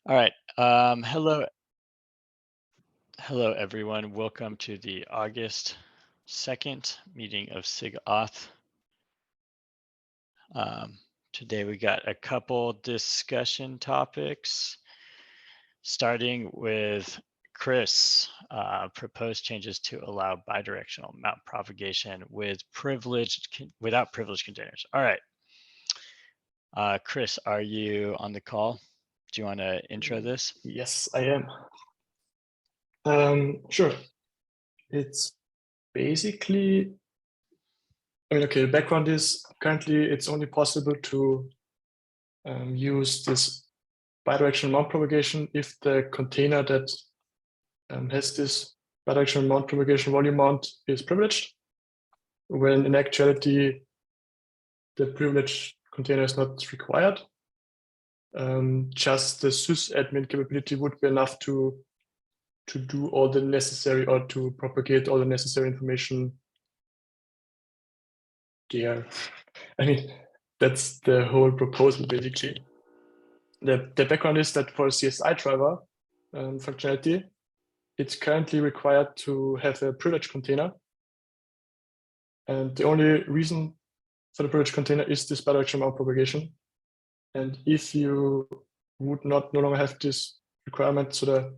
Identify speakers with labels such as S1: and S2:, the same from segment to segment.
S1: All right. Hello everyone. Welcome to the August 2nd meeting of Sig-Auth. Today we got a couple discussion topics, starting with Chris, proposed changes to allow bidirectional mount propagation without privileged containers. All right. Chris, are you on the call? Do you want to intro this?
S2: Yes, I am. Sure. It's basically, okay, the background is currently it's only possible to use this bidirectional mount propagation if the container that has this bidirectional mount propagation volume mount is privileged, when in actuality, the privileged container is not required. Just the sysadmin capability would be enough to do all the necessary or to propagate all the necessary information there. I mean, that's the whole proposal basically. The background is that for CSI driver functionality, it's currently required to have a privileged container. And the only reason for the privileged container is this bidirectional mount propagation. And if you would no longer have this requirement, so the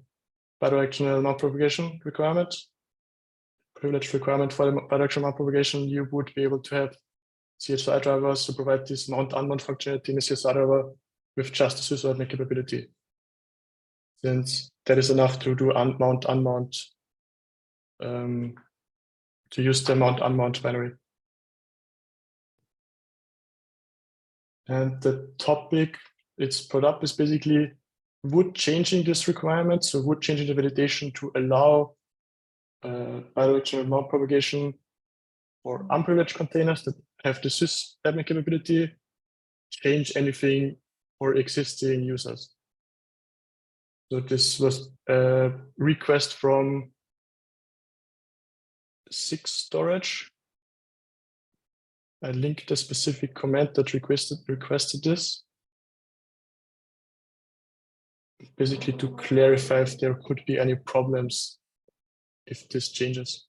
S2: bidirectional mount propagation requirement, privileged requirement for the bidirectional mount propagation, you would be able to have CSI drivers to provide this mount-unmount functionality in the CSI driver with just the sysadmin capability. Since that is enough to do mount-unmount, to use the mount-unmount binary. And the topic it's brought up is basically, would changing this requirement, so would changing the validation to allow bidirectional mount propagation for unprivileged containers that have the sysadmin capability, change anything for existing users. So this was a request from Sig-Storage. I linked the specific comment that requested this. Basically to clarify if there could be any problems if this changes.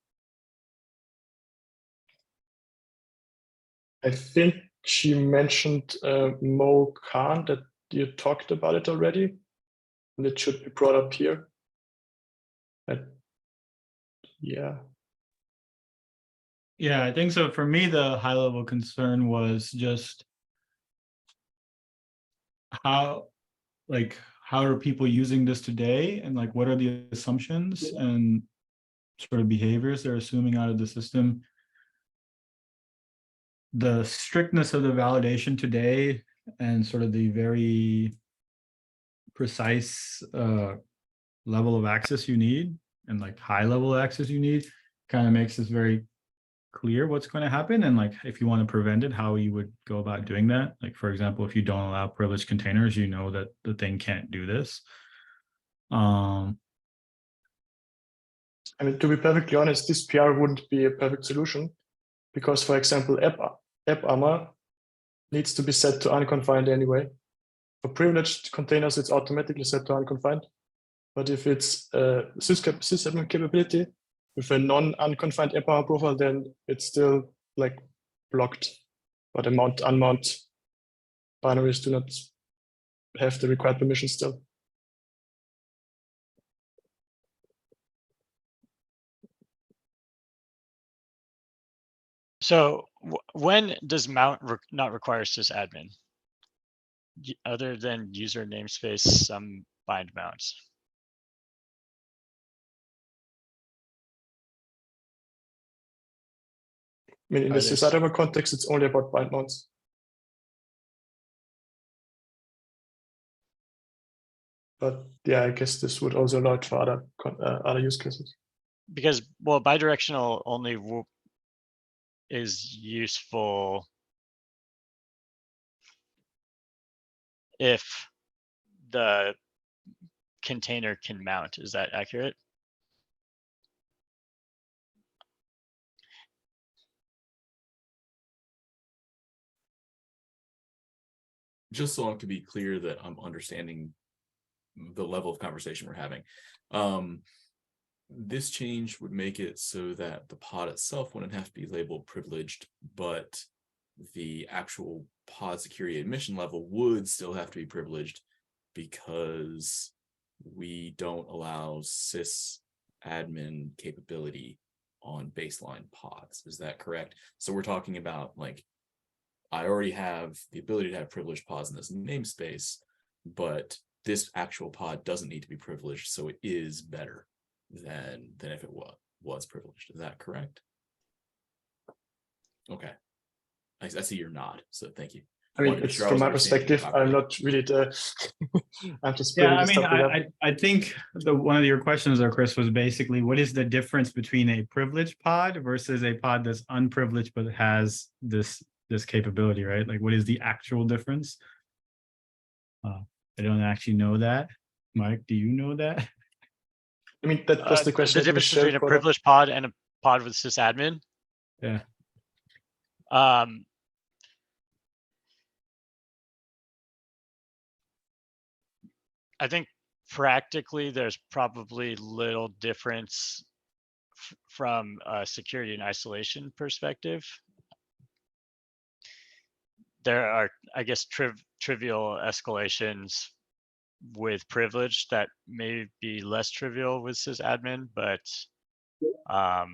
S2: I think she mentioned Mo Khan, that you talked about it already, and it should be brought up here. Yeah.
S3: Yeah, I think so. For me, the high level concern was just how are people using this today, and like what are the assumptions and sort of behaviors they're assuming out of the system. The strictness of the validation today and sort of the very precise level of access you need and like high level access you need kind of makes this very clear what's going to happen, and like if you want to prevent it, how you would go about doing that. Like for example, if you don't allow privileged containers, you know that the thing can't do this.
S2: I mean, to be perfectly honest, this PR wouldn't be a perfect solution because, for example, AppArmor needs to be set to unconfined anyway. For privileged containers, it's automatically set to unconfined. But if it's sysadmin capability with a non-unconfined AppArmor profile, then it's still like blocked. But the mount-unmount binaries do not have the required permission still.
S1: So when does mount not require sysadmin? Other than user namespace, some bind mounts.
S2: I mean, in the sysadmin context, it's only about bind mounts. But yeah, I guess this would also allow it for other use cases.
S1: Because, well, bidirectional only is useful if the container can mount. Is that accurate?
S4: Just so I can be clear that I'm understanding the level of conversation we're having. This change would make it so that the pod itself wouldn't have to be labeled privileged, but the actual pod security admission level would still have to be privileged because we don't allow sysadmin capability on baseline pods. Is that correct? So we're talking about, like, I already have the ability to have privileged pods in this namespace, but this actual pod doesn't need to be privileged, so it is better than if it was privileged. Is that correct? Okay. I see your nod, so thank you.
S2: I mean, it's, from my perspective, I'm not really the. I'm just
S3: Yeah, I
S2: this
S3: mean,
S2: topic up.
S3: I think one of your questions there, Chris, was basically what is the difference between a privileged pod versus a pod that's unprivileged but has this capability, right? Like, what is the actual difference? I don't actually know that. Mike, do you know that?
S2: I mean, that was the question.
S1: The difference between a privileged pod and a pod with sysadmin.
S3: Yeah.
S1: I think practically there's probably little difference from a security and isolation perspective. There are, I guess, trivial escalations with privilege that may be less trivial with sysadmin, but I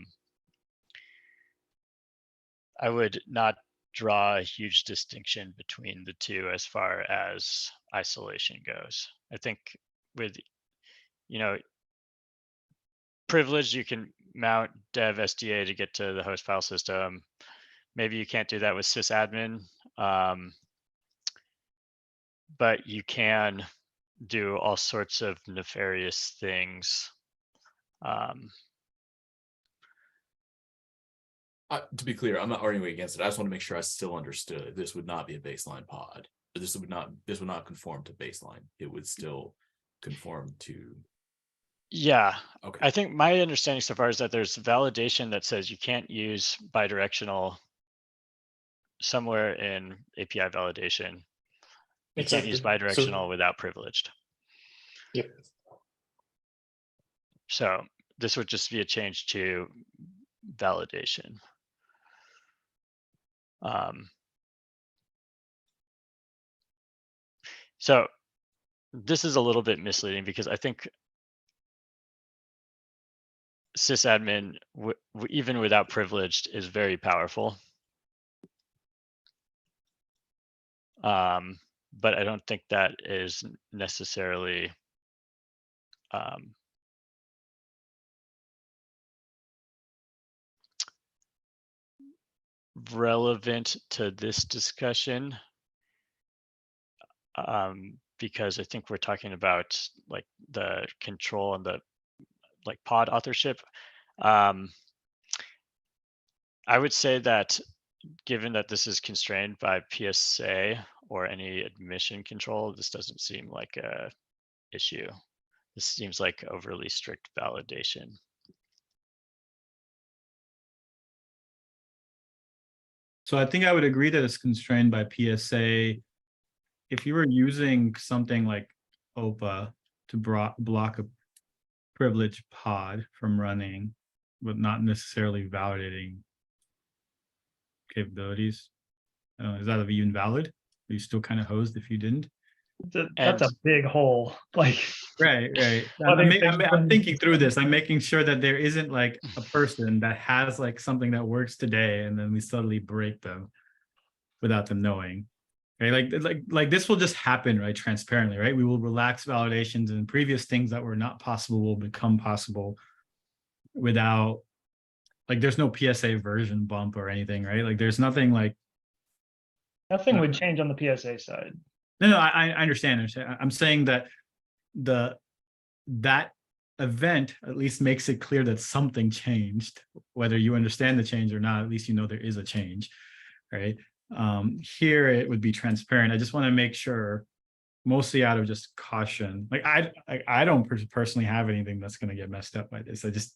S1: would not draw a huge distinction between the two as far as isolation goes. I think with, privilege, you can mount dev SDA to get to the host file system. Maybe you can't do that with sysadmin, but you can do all sorts of nefarious things.
S4: To be clear, I'm not arguing against it. I just want to make sure I still understood. This would not be a baseline pod. This would not conform to baseline. It would still conform to.
S1: Yeah.
S4: Okay.
S1: I think my understanding so far is that there's validation that says you can't use bidirectional somewhere in API validation. You can't use bidirectional without privileged.
S2: Yep.
S1: So this would just be a change to validation. So this is a little bit misleading because I think sysadmin, even without privileged, is very powerful. But I don't think that is necessarily relevant to this discussion, because I think we're talking about like the control and the like pod authorship. I would say that given that this is constrained by PSA or any admission control, this doesn't seem like a issue. This seems like overly strict validation.
S3: So I think I would agree that it's constrained by PSA. If you were using something like OPA to block a privileged pod from running, but not necessarily validating capabilities, is that even valid? Are you still kind of hosed if you didn't?
S5: That's a big hole. Like,
S3: right. I'm thinking through this. I'm making sure that there isn't like a person that has like something that works today, and then we suddenly break them without them knowing. Right? Like this will just happen, right? Transparently, right? We will relax validations, and previous things that were not possible will become possible without, like, there's no PSA version bump or anything, right? Like there's nothing like.
S5: Nothing would change on the PSA side. No,
S3: I understand. I'm saying that that event at least makes it clear that something changed, whether you understand the change or not. At least you know there is a change, right? Here it would be transparent. I just want to make sure, mostly out of just caution. Like I don't personally have anything that's going to get messed up by this. I just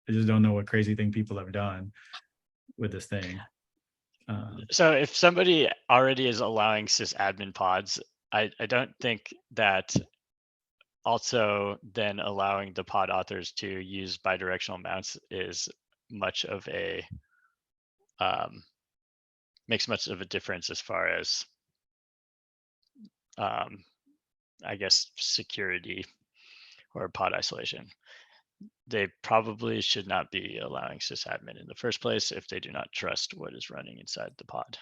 S3: don't know what crazy thing people have done with this thing.
S1: So if somebody already is allowing sysadmin pods, I don't think that also then allowing the pod authors to use bidirectional mounts is much of a makes much of a difference as far as I guess security or pod isolation. They probably should not be allowing sysadmin in the first place if they do not trust what is running inside the pod.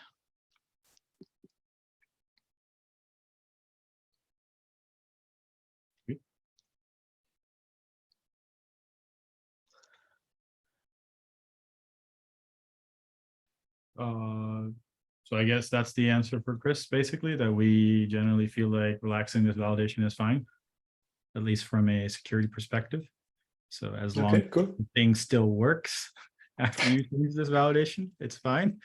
S3: So I guess that's the answer for Chris, basically, that we generally feel like relaxing this validation is fine, at least from a security perspective. So as long
S2: Okay,
S3: as
S2: cool.
S3: the thing still works after you use this validation, it's fine.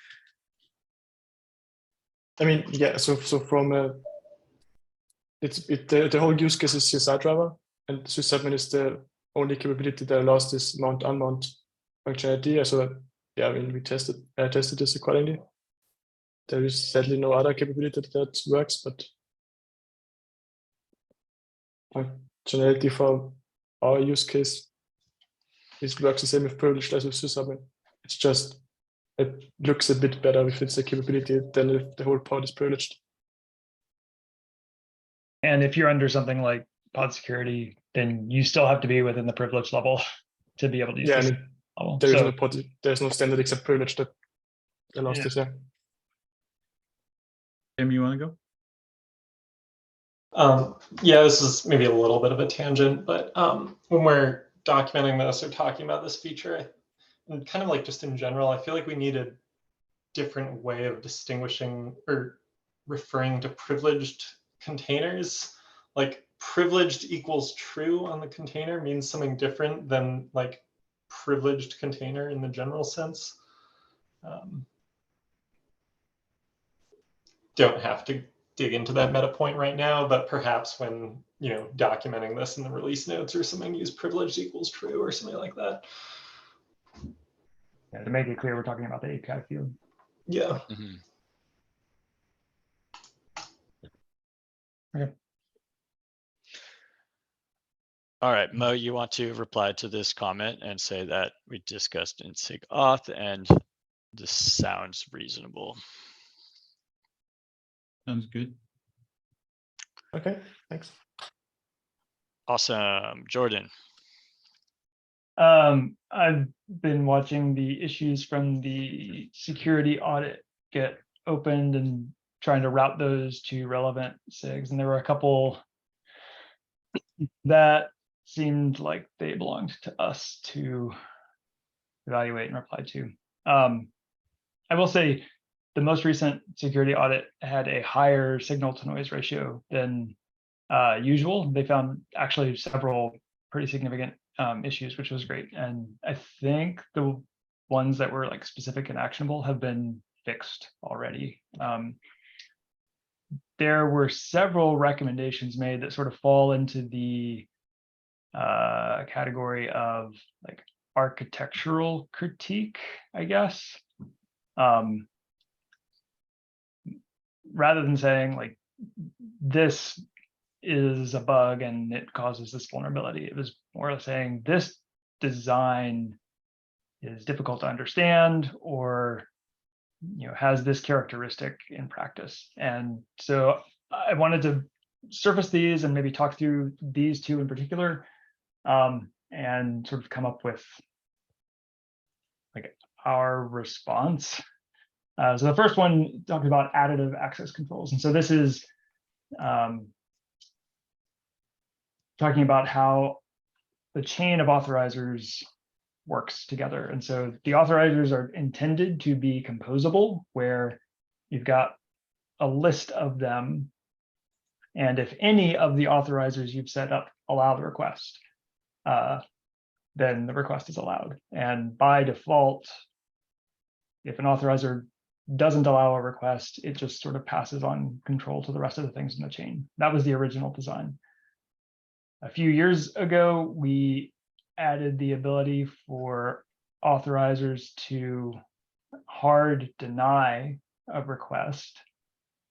S2: I mean, yeah. So from the whole use case is CSI driver, and sysadmin is the only capability that allows this mount unmount functionality. So yeah, I mean, we tested this accordingly. There is sadly no other capability that works, but functionality for our use case works the same with privileged as with sysadmin. It's just it looks a bit better if it's a capability than if the whole pod is privileged.
S5: And if you're under something like pod security, then you still have to be within the privilege level to be able to use
S2: Yeah, I
S5: this
S2: mean,
S5: level.
S2: there is
S5: So
S2: no pod, there's no standard except privilege that allows
S5: Yeah.
S2: this. Yeah.
S3: Tim, you want to go?
S6: Yeah, this is maybe a little bit of a tangent, but when we're documenting this or talking about this feature, and kind of like just in general, I feel like we need a different way of distinguishing or referring to privileged containers. Like privileged equals true on the container means something different than like privileged container in the general sense. Don't have to dig into that meta point right now, but perhaps when documenting this in the release notes or something, use privileged equals true or something like that.
S5: yeah, to make it clear, we're talking about the API field.
S6: Yeah.
S1: Mhm.
S5: Okay.
S1: All right, Mo, you want to reply to this comment and say that we discussed in Sig-Auth and this sounds reasonable.
S3: Sounds good.
S2: Okay, thanks.
S1: Awesome. Jordan.
S5: I've been watching the issues from the security audit get opened and trying to route those to relevant SIGs. And there were a couple that seemed like they belonged to us to evaluate and reply to. I will say the most recent security audit had a higher signal to noise ratio than usual. They found actually several pretty significant issues, which was great. And I think the ones that were like specific and actionable have been fixed already. There were several recommendations made that sort of fall into the category of like architectural critique, I guess. Rather than saying like this is a bug and it causes this vulnerability, it was more saying this design is difficult to understand or has this characteristic in practice. And so I wanted to surface these and maybe talk through these two in particular, and sort of come up with like our response. So the first one talked about additive access controls. And so this is talking about how the chain of authorizers works together. And so the authorizers are intended to be composable, where you've got a list of them. And if any of the authorizers you've set up allow the request, then the request is allowed. And by default, if an authorizer doesn't allow a request, it just sort of passes on control to the rest of the things in the chain. That was the original design. A few years ago, we added the ability for authorizers to hard deny a request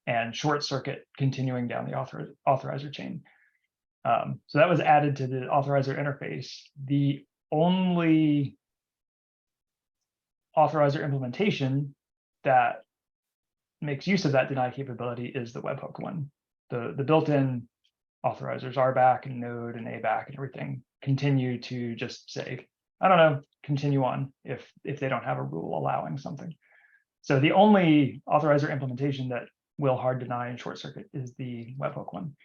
S5: and short circuit continuing down the authorizer chain. So that was added to the authorizer interface. The only authorizer implementation that makes use of that deny capability is the webhook one. The built-in authorizers, RBAC and Node and ABAC and everything, continue to just say, I don't know, continue on if they don't have a rule allowing something. So the only authorizer implementation that will hard deny and short circuit is the webhook one.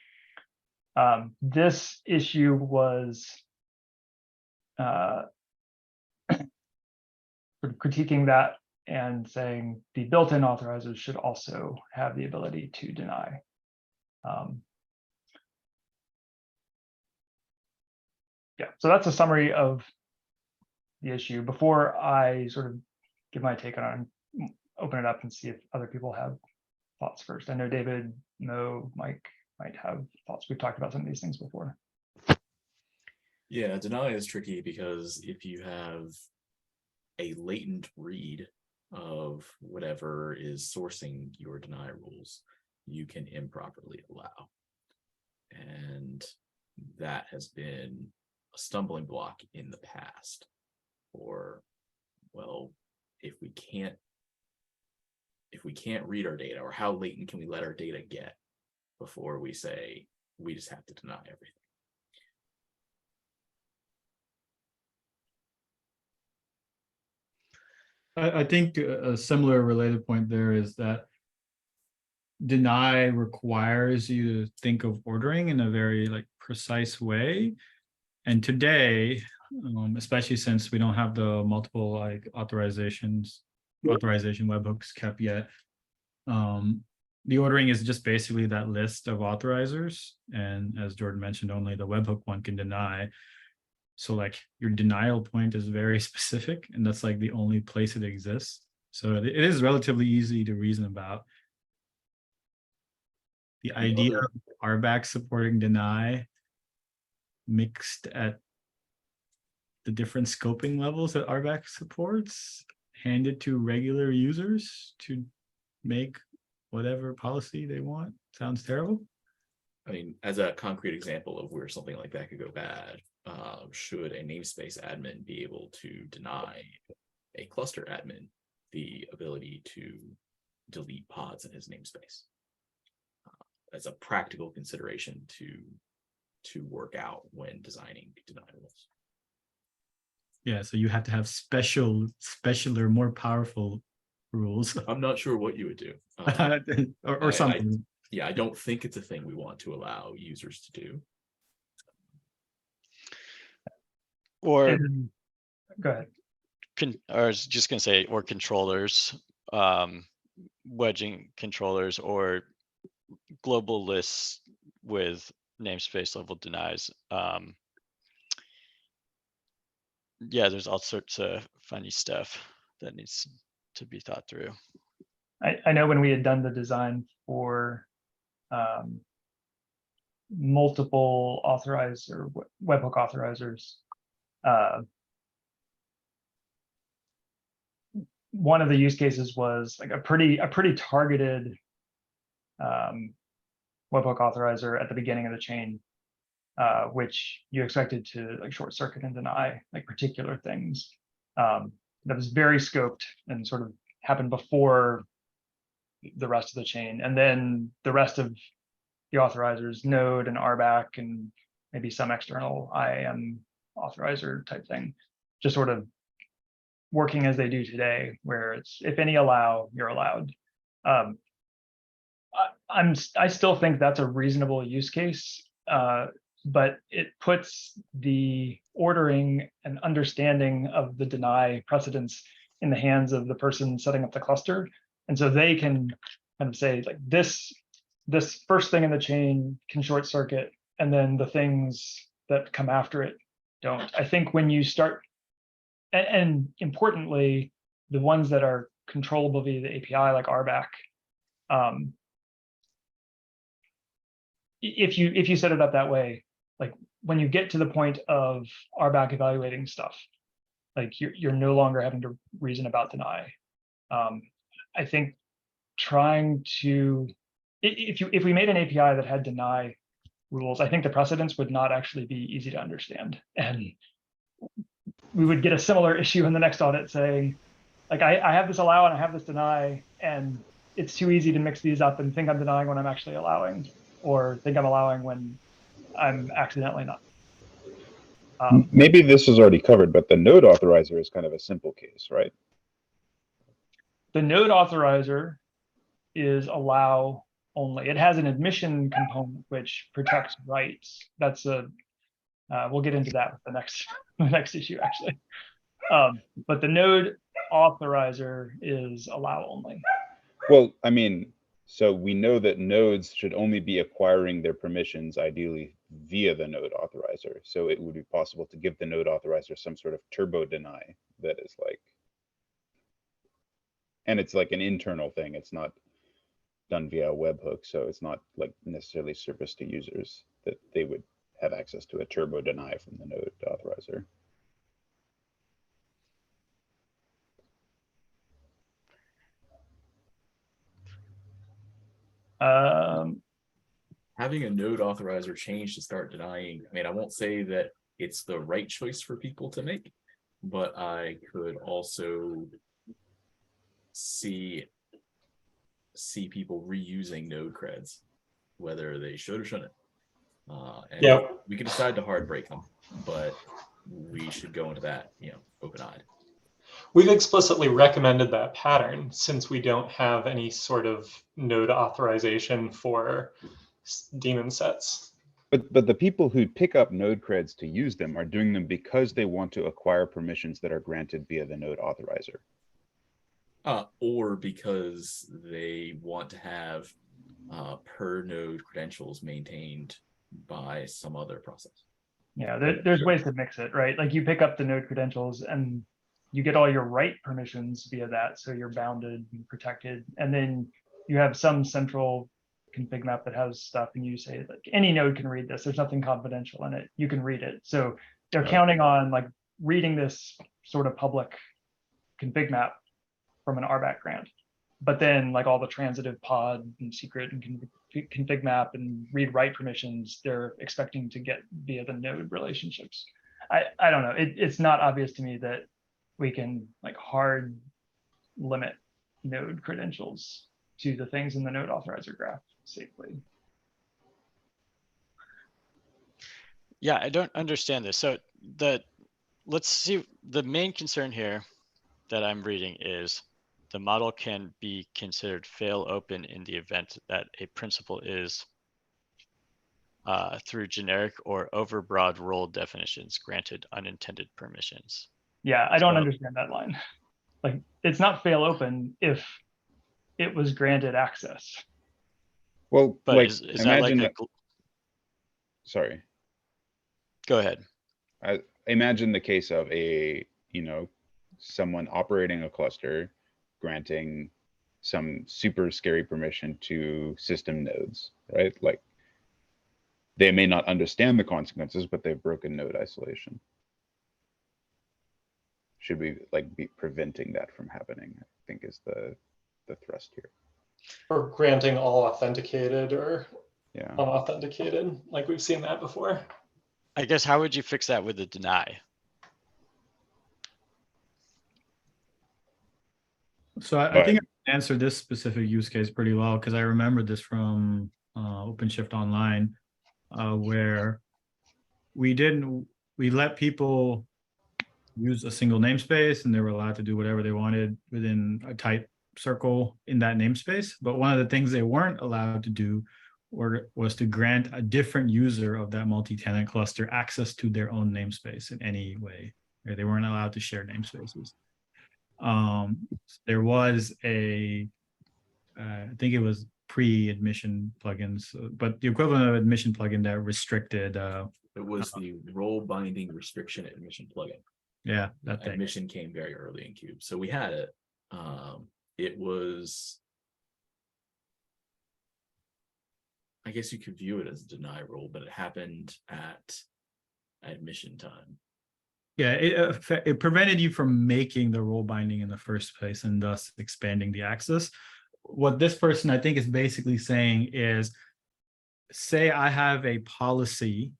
S5: This issue was critiquing that and saying the built-in authorizers should also have the ability to deny. Yeah, so that's a summary of the issue. Before I sort of give my take on it, open it up and see if other people have thoughts first. I know David, Mo, Mike might have thoughts. We've talked about some of these things before.
S4: Yeah, deny is tricky because if you have a latent read of whatever is sourcing your deny rules, you can improperly allow. And that has been a stumbling block in the past. Or, well, if we can't read our data, or how latent can we let our data get before we say we just have to deny everything?
S3: I think a similar related point there is that deny requires you to think of ordering in a very like precise way. And today, especially since we don't have the multiple like authorization webhooks kept yet, the ordering is just basically that list of authorizers. And as Jordan mentioned, only the webhook one can deny. So like your denial point is very specific, and that's like the only place it exists. So it is relatively easy to reason about. The idea of RBAC supporting deny mixed at the different scoping levels that RBAC supports, handed to regular users to make whatever policy they want, sounds terrible.
S4: I mean, as a concrete example of where something like that could go bad, should a namespace admin be able to deny a cluster admin the ability to delete pods in his namespace? As a practical consideration to work out when designing deny rules.
S3: Yeah, so you have to have specialer, more powerful rules.
S4: I'm not sure what you would do.
S3: or something.
S4: I don't think it's a thing we want to allow users to do.
S1: Or
S5: Go ahead.
S1: I was just going to say, or controllers, wedging controllers, or global lists with namespace level denies. Yeah, there's all sorts of funny stuff that needs to be thought through.
S5: I know when we had done the design for multiple authorized or webhook authorizers, one of the use cases was like a pretty targeted webhook authorizer at the beginning of the chain, which you expected to like short circuit and deny like particular things. That was very scoped and sort of happened before the rest of the chain, and then the rest of the authorizers, Node and RBAC and maybe some external IAM authorizer type thing, just sort of working as they do today, where it's if any allow, you're allowed. I still think that's a reasonable use case, but it puts the ordering and understanding of the deny precedence in the hands of the person setting up the cluster. And so they can kind of say like this first thing in the chain can short circuit, and then the things that come after it don't. I think when you start, and importantly, the ones that are controllable via the API like RBAC, if you set it up that way, like when you get to the point of RBAC evaluating stuff, like you're no longer having to reason about deny. I think trying to, if we made an API that had deny rules, I think the precedents would not actually be easy to understand. And we would get a similar issue in the next audit saying, like, I have this allow and I have this deny, and it's too easy to mix these up and think I'm denying when I'm actually allowing, or think I'm allowing when I'm accidentally not.
S7: Maybe this is already covered, but the node authorizer is kind of a simple case, right?
S5: The node authorizer is allow only. It has an admission component which protects rights. That's a we'll get into that with the next issue actually. But the node authorizer is allow only.
S7: Well, I mean, so we know that nodes should only be acquiring their permissions ideally via the node authorizer. So it would be possible to give the node authorizer some sort of turbo deny that is like, and it's like an internal thing. It's not done via a webhook. So it's not like necessarily service to users that they would have access to a turbo deny from the node authorizer.
S4: Having a node authorizer change to start denying, I mean, I won't say that it's the right choice for people to make, but I could also see people reusing node creds, whether they should or shouldn't. And
S6: Yeah.
S4: we could decide to hard break them, but we should go into that, open-eyed.
S6: We've explicitly recommended that pattern since we don't have any sort of node authorization for daemon sets.
S7: But the people who pick up node creds to use them are doing them because they want to acquire permissions that are granted via the node authorizer.
S4: Or because they want to have per node credentials maintained by some other process.
S5: Yeah, there's ways to mix it, right? Like you pick up the node credentials and you get all your write permissions via that, so you're bounded and protected. And then you have some central config map that has stuff, and you say like any node can read this. There's nothing confidential in it. You can read it. So they're counting on like reading this sort of public config map from an RBAC grant. But then like all the transitive pod and secret and config map and read write permissions, they're expecting to get via the node relationships. I don't know. It's not obvious to me that we can like hard limit node credentials to the things in the node authorizer graph safely.
S1: Yeah, I don't understand this. So let's see, the main concern here that I'm reading is the model can be considered fail open in the event that a principal is through generic or overbroad role definitions granted unintended permissions.
S5: Yeah, I don't understand that line. Like it's not fail open if it was granted access.
S7: Well,
S1: But
S7: like,
S1: is
S7: imagine
S1: that like
S7: sorry.
S1: Go ahead.
S7: Imagine the case of someone operating a cluster, granting some super scary permission to system nodes, right? Like they may not understand the consequences, but they've broken node isolation. Should we like be preventing that from happening? I think is the thrust here.
S6: Or granting all authenticated or
S7: Yeah.
S6: unauthenticated, like we've seen that before.
S1: I guess how would you fix that with a deny?
S3: So I think I answered this specific use case pretty well because I remember this from OpenShift Online, where we let people use a single namespace and they were allowed to do whatever they wanted within a tight circle in that namespace. But one of the things they weren't allowed to do was to grant a different user of that multi-tenant cluster access to their own namespace in any way. They weren't allowed to share namespaces. There was I think it was pre-admission plugins, but the equivalent of admission plugin that restricted.
S4: It was the role binding restriction admission plugin.
S3: Yeah, that thing.
S4: Admission came very early in Cube, so we had it. It was, I guess you could view it as a deny rule, but it happened at admission time.
S3: Yeah, it prevented you from making the role binding in the first place and thus expanding the access. What this person I think is basically saying is say I have a policy,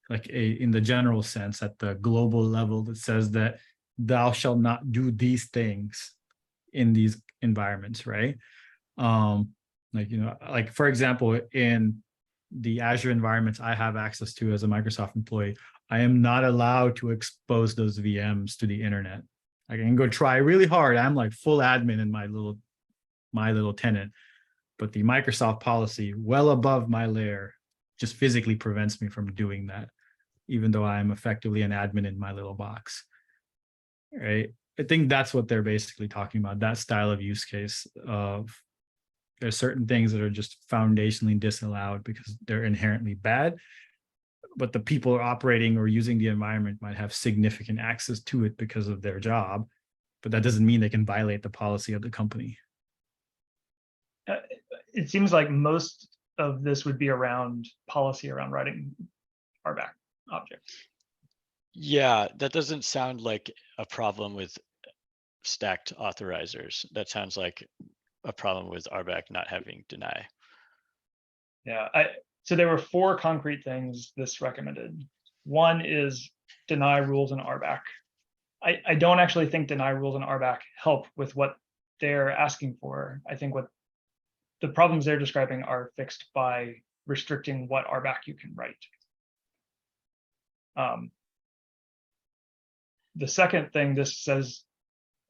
S3: like in the general sense at the global level, that says that thou shalt not do these things in these environments, right? Like, like for example, in the Azure environments I have access to as a Microsoft employee, I am not allowed to expose those VMs to the internet. I can go try really hard. I'm like full admin in my little tenant, but the Microsoft policy well above my layer just physically prevents me from doing that, even though I'm effectively an admin in my little box. Right? I think that's what they're basically talking about, that style of use case of there's certain things that are just foundationally disallowed because they're inherently bad, but the people operating or using the environment might have significant access to it because of their job, but that doesn't mean they can violate the policy of the company.
S5: It seems like most of this would be around policy around writing RBAC objects.
S1: Yeah, that doesn't sound like a problem with stacked authorizers. That sounds like a problem with RBAC not having deny.
S5: Yeah, so there were 4 concrete things this recommended. One is deny rules in RBAC. I don't actually think deny rules in RBAC help with what they're asking for. I think what the problems they're describing are fixed by restricting what RBAC you can write. The second thing this says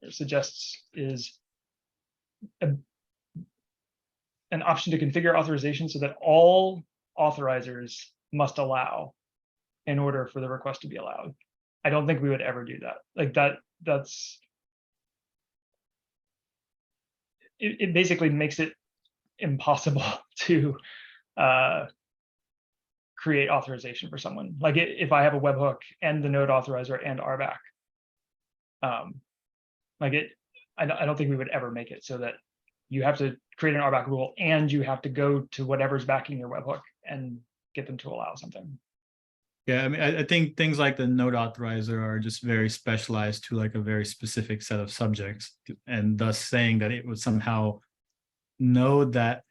S5: or suggests is an option to configure authorization so that all authorizers must allow in order for the request to be allowed. I don't think we would ever do that. Like that's it basically makes it impossible to create authorization for someone. Like if I have a webhook and the node authorizer and RBAC, I don't think we would ever make it so that you have to create an RBAC rule and you have to go to whatever's backing your webhook and get them to allow something.
S3: Yeah, I mean, I think things like the node authorizer are just very specialized to like a very specific set of subjects, and thus saying that it would somehow know that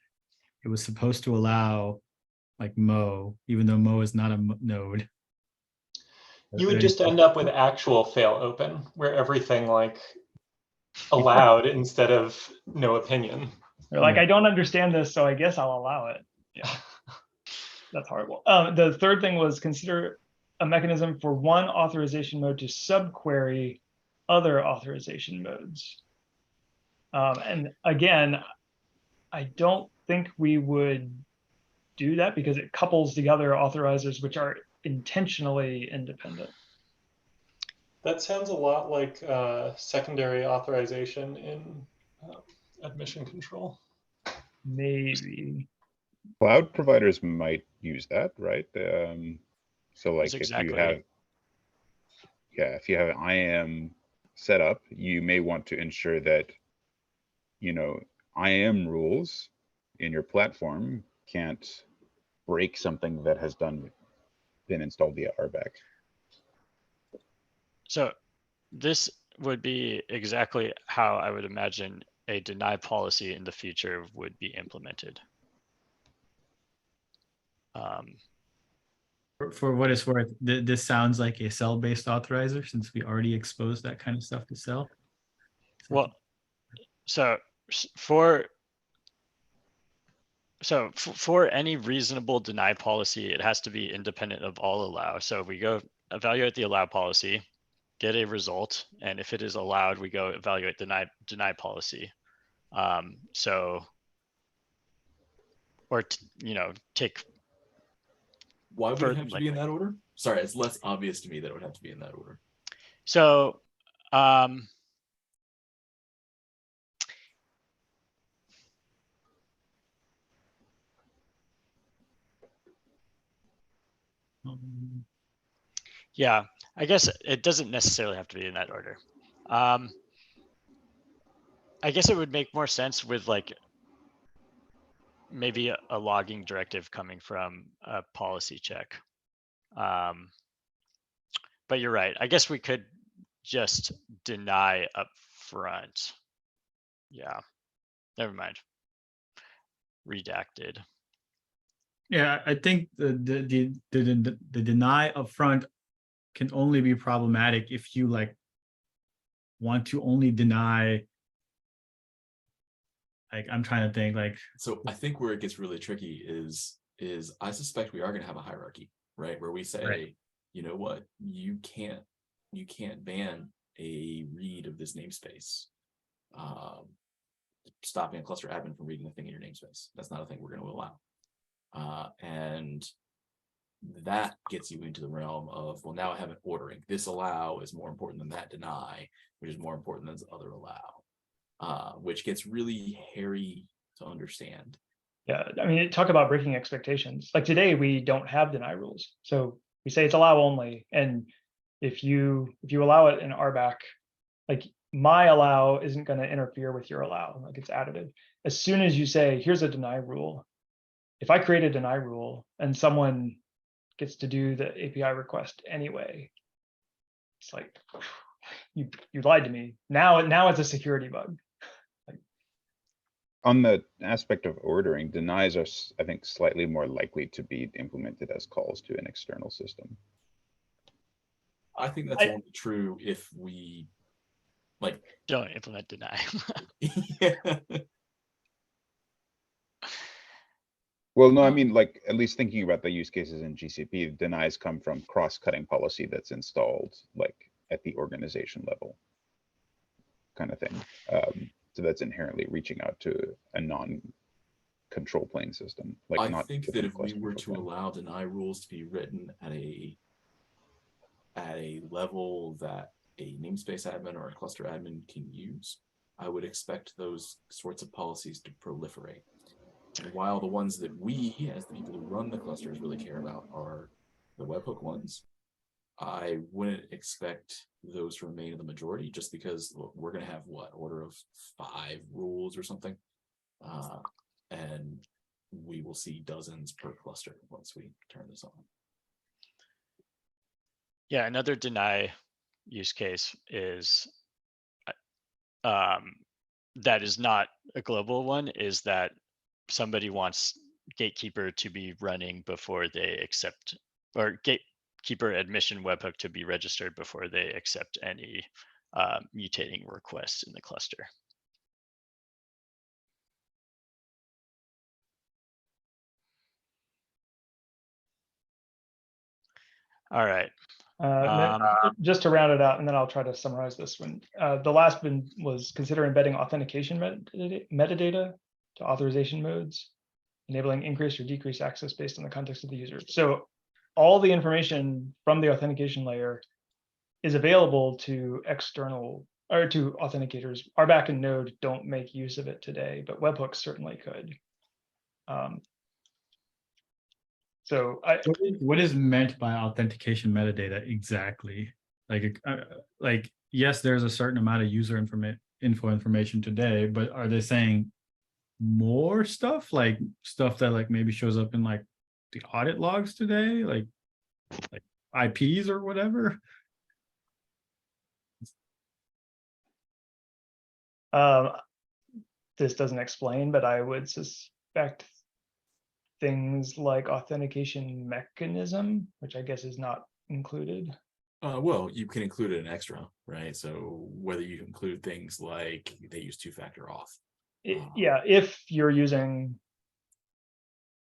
S3: it was supposed to allow like Mo, even though Mo is not a node.
S6: You would just end up with actual fail open, where everything like allowed instead of no opinion.
S5: They're like, I don't understand this, so I guess I'll allow it. Yeah. That's horrible. The third thing was consider a mechanism for one authorization mode to subquery other authorization modes. And again, I don't think we would do that because it couples the other authorizers, which are intentionally independent.
S6: That sounds a lot like secondary authorization in admission control.
S5: Maybe.
S7: Cloud providers might use that, right? So like
S1: exactly.
S7: if you have an IAM set up, you may want to ensure that, IAM rules in your platform can't break something that has been installed via RBAC.
S1: So this would be exactly how I would imagine a deny policy in the future would be implemented.
S3: For what it's worth, this sounds like a cell-based authorizer since we already exposed that kind of stuff to cell.
S1: Well, so for any reasonable deny policy, it has to be independent of all allow. So we go evaluate the allow policy, get a result, and if it is allowed, we go evaluate the deny policy. Take.
S4: Why would it have to be in that order? Sorry, it's less obvious to me that it would have to be in that order.
S1: So, yeah, I guess it doesn't necessarily have to be in that order. I guess it would make more sense with like maybe a logging directive coming from a policy check. But you're right. I guess we could just deny up front. Yeah, never mind. Redacted.
S3: Yeah, I think the deny upfront can only be problematic if you like want to only deny. Like I'm trying to think like
S4: So I think where it gets really tricky is I suspect we are going to have a hierarchy, right? Where we say,
S3: Right.
S4: you know what, you can't ban a read of this namespace. Stopping a cluster admin from reading the thing in your namespace. That's not a thing we're going to allow. And that gets you into the realm of, well, now I have an ordering. This allow is more important than that deny, which is more important than this other allow, which gets really hairy to understand.
S5: Yeah, I mean, talk about breaking expectations. Like today, we don't have deny rules. So we say it's allow only. And if you allow it in RBAC, like my allow isn't going to interfere with your allow, like it's additive. As soon as you say, here's a deny rule, if I create a deny rule and someone gets to do the API request anyway, it's like, you lied to me. Now it's a security bug.
S7: On the aspect of ordering, denies are, I think, slightly more likely to be implemented as calls to an external system.
S4: I think that's only true if we like
S1: Don't implement deny.
S4: yeah.
S7: Well, no, I mean, like, at least thinking about the use cases in GCP, denies come from cross-cutting policy that's installed, like, at the organization level kind of thing. So that's inherently reaching out to a non-control plane system. Like,
S4: I
S7: not
S4: think that
S7: within
S4: if we
S7: cluster
S4: were
S7: control
S4: to
S7: plane.
S4: allow deny rules to be written at a level that a namespace admin or a cluster admin can use, I would expect those sorts of policies to proliferate. And while the ones that we, as the people who run the clusters, really care about are the webhook ones, I wouldn't expect those to remain in the majority, just because we're going to have what, order of 5 rules or something, and we will see dozens per cluster once we turn this on.
S1: Yeah, another deny use case is that is not a global one, is that somebody wants gatekeeper to be running before they accept, or gatekeeper admission webhook to be registered before they accept any mutating requests in the cluster. All right.
S5: Just to round it out, and then I'll try to summarize this one. The last one was consider embedding authentication metadata to authorization modes, enabling increased or decreased access based on the context of the user. So all the information from the authentication layer is available to external or to authenticators. RBAC and Node don't make use of it today, but webhooks certainly could. So
S3: what is meant by authentication metadata exactly? Like yes, there's a certain amount of user information today, but are they saying more stuff, like stuff that like maybe shows up in like the audit logs today, like IPs or whatever?
S5: This doesn't explain, but I would suspect things like authentication mechanism, which I guess is not included.
S4: Well, you can include it in extra, right? So whether you include things like they use 2-factor auth.
S5: Yeah, if you're using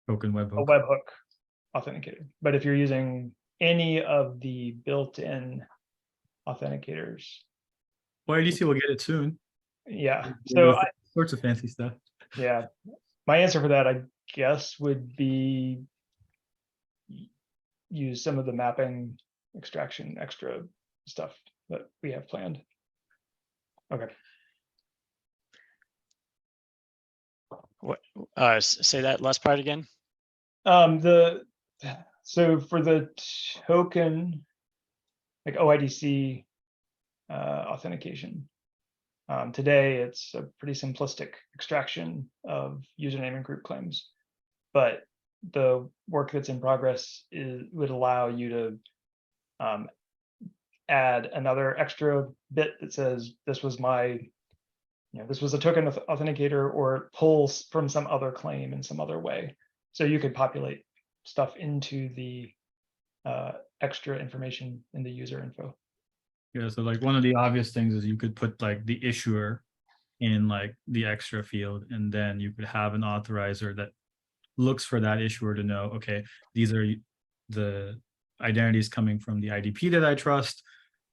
S3: Token
S5: a
S3: webhook.
S5: webhook authenticator, but if you're using any of the built-in authenticators,
S3: OIDC will get it soon.
S5: yeah. So
S3: Sorts of fancy stuff.
S5: Yeah, my answer for that, I guess, would be use some of the mapping extraction extra stuff that we have planned. Okay.
S1: What? Say that last part again.
S5: So for the token, like OIDC authentication, today it's a pretty simplistic extraction of username and group claims, but the work that's in progress would allow you to add another extra bit that says this was my, this was a token authenticator, or pulls from some other claim in some other way. So you could populate stuff into the extra information in the user info.
S3: Yeah, so like one of the obvious things is you could put like the issuer in like the extra field, and then you could have an authorizer that looks for that issuer to know, okay, these are the identities coming from the IDP that I trust.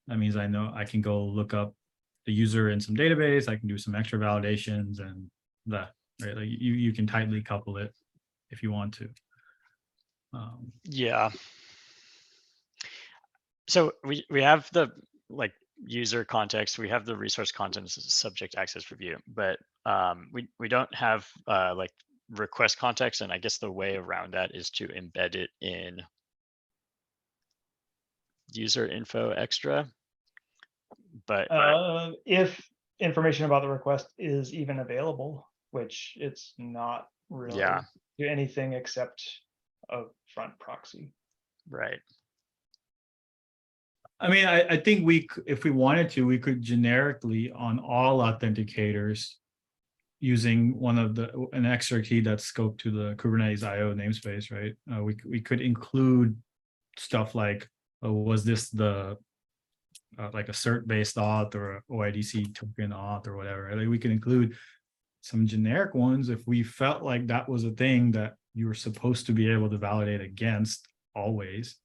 S3: That means I know I can go look up the user in some database. I can do some extra validations and that, right? Like you can tightly couple it if you want to.
S1: Yeah. So we have the like user context, we have the resource contents subject access review, but we don't have like request context, and I guess the way around that is to embed it in user info extra. But
S5: if information about the request is even available, which it's not really
S1: yeah,
S5: to anything except a front proxy.
S1: right.
S3: I mean, I think if we wanted to, we could generically on all authenticators using an extra key that's scoped to the Kubernetes IO namespace, right? We could include stuff like, was this the like a cert-based auth or a OIDC token auth or whatever. Like we can include some generic ones if we felt like that was a thing that you were supposed to be able to validate against always.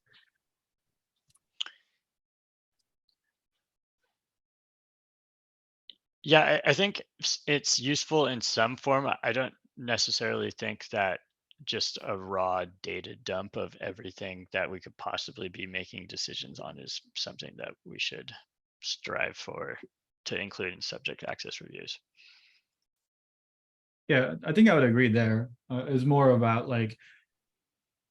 S1: Yeah, I think it's useful in some form. I don't necessarily think that just a raw data dump of everything that we could possibly be making decisions on is something that we should strive for to include in subject access reviews.
S3: Yeah, I think I would agree there. It's more about like,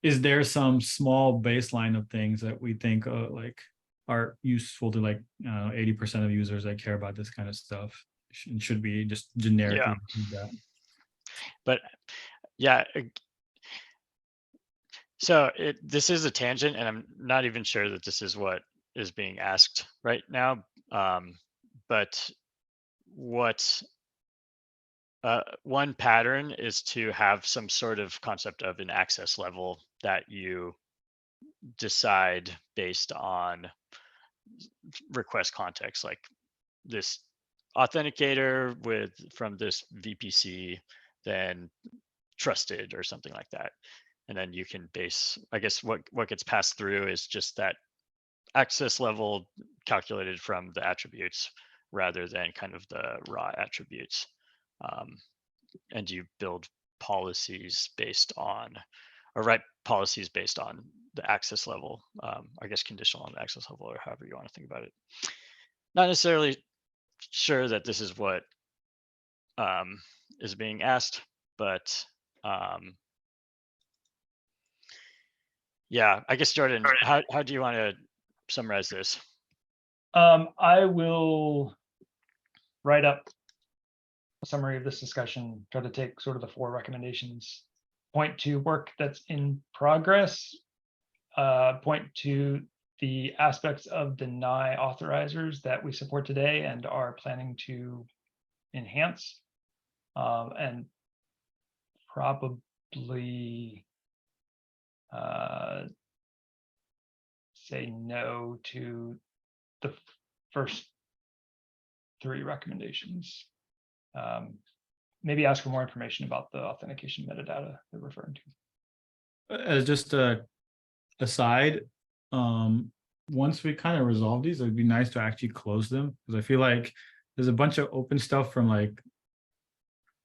S3: is there some small baseline of things that we think like are useful to like 80% of users that care about this kind of stuff, and should be just generically do that.
S1: But yeah, so this is a tangent, and I'm not even sure that this is what is being asked right now. But what one pattern is to have some sort of concept of an access level that you decide based on request context, like this authenticator from this VPC, then trusted or something like that. And then you can base, I guess what gets passed through is just that access level calculated from the attributes rather than kind of the raw attributes. And you build policies based on, or write policies based on the access level, I guess conditional on the access level, or however you want to think about it. Not necessarily sure that this is what is being asked, but yeah, I guess Jordan, how do you want to summarize this?
S5: I will write up a summary of this discussion, try to take sort of the 4 recommendations, point to work that's in progress, point to the aspects of deny authorizers that we support today and are planning to enhance, and probably say no to the first 3 recommendations. Maybe ask for more information about the authentication metadata they're referring to.
S3: As just a aside, once we kind of resolve these, it'd be nice to actually close them, because I feel like there's a bunch of open stuff from like,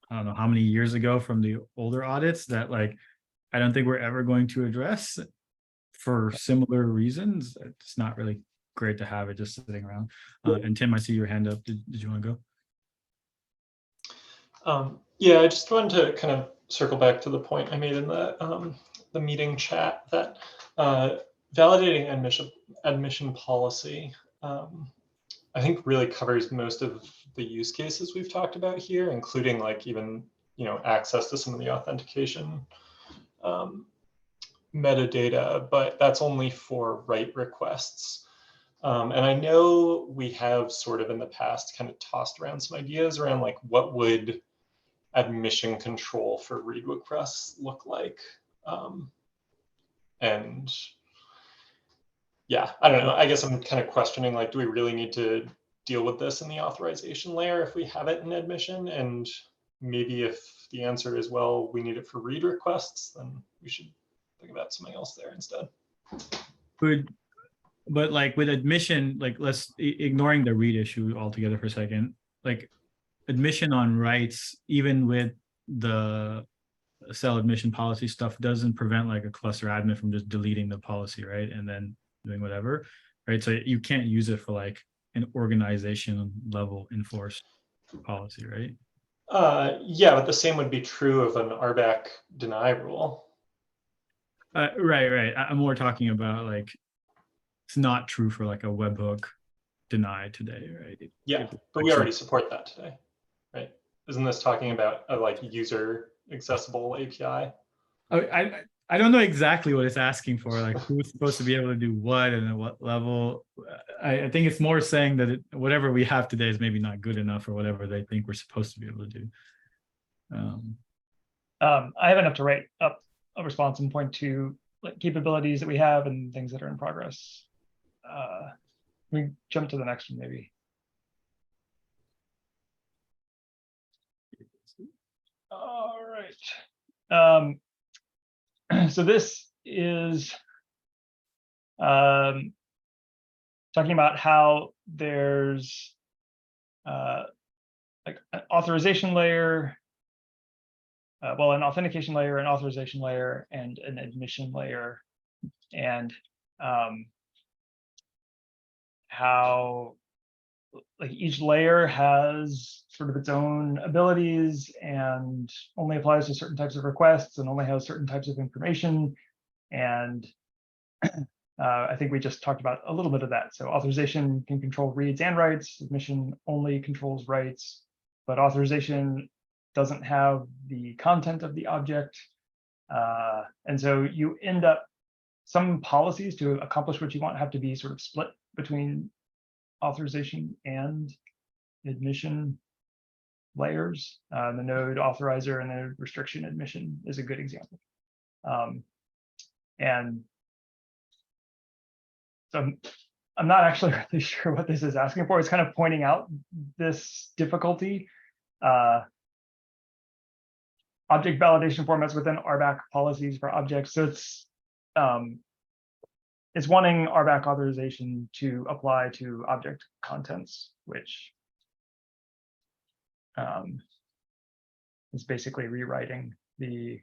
S3: I don't know how many years ago from the older audits that like I don't think we're ever going to address for similar reasons. It's not really great to have it just sitting around. And Tim, I see your hand up. Did you want to go?
S6: Yeah, I just wanted to kind of circle back to the point I made in the meeting chat that validating admission policy, I think really covers most of the use cases we've talked about here, including like even, access to some of the authentication metadata, but that's only for write requests. And I know we have sort of in the past kind of tossed around some ideas around like what would admission control for read requests look like. And yeah, I don't know. I guess I'm kind of questioning, like, do we really need to deal with this in the authorization layer if we have it in admission? And maybe if the answer is, well, we need it for read requests, then we should think about something else there instead.
S3: But like with admission, like let's ignoring the read issue altogether for a second, like admission on writes, even with the cell admission policy stuff, doesn't prevent like a cluster admin from just deleting the policy, right? And then doing whatever, right? So you can't use it for like an organization level enforced policy, right?
S6: Yeah, but the same would be true of an RBAC deny rule.
S3: Right. I'm more talking about like, it's not true for like a webhook deny today, right?
S6: Yeah, but we already support that today, right? Isn't this talking about a like user accessible API?
S3: I don't know exactly what it's asking for, like who's supposed to be able to do what and at what level. I think it's more saying that whatever we have today is maybe not good enough or whatever they think we're supposed to be able to do.
S5: I have enough to write up a response and point to like capabilities that we have and things that are in progress. We jump to the next one, maybe. All right. So this is talking about how there's like an authorization layer, well, an authentication layer, an authorization layer, and an admission layer, and how like each layer has sort of its own abilities and only applies to certain types of requests and only has certain types of information. And I think we just talked about a little bit of that. So authorization can control reads and writes, admission only controls writes, but authorization doesn't have the content of the object. And so you end up, some policies to accomplish what you want have to be sort of split between authorization and admission layers. The node authorizer and the restriction admission is a good example. And so I'm not actually really sure what this is asking for. It's kind of pointing out this difficulty. Object validation formats within RBAC policies for objects. So it's wanting RBAC authorization to apply to object contents, which is basically rewriting the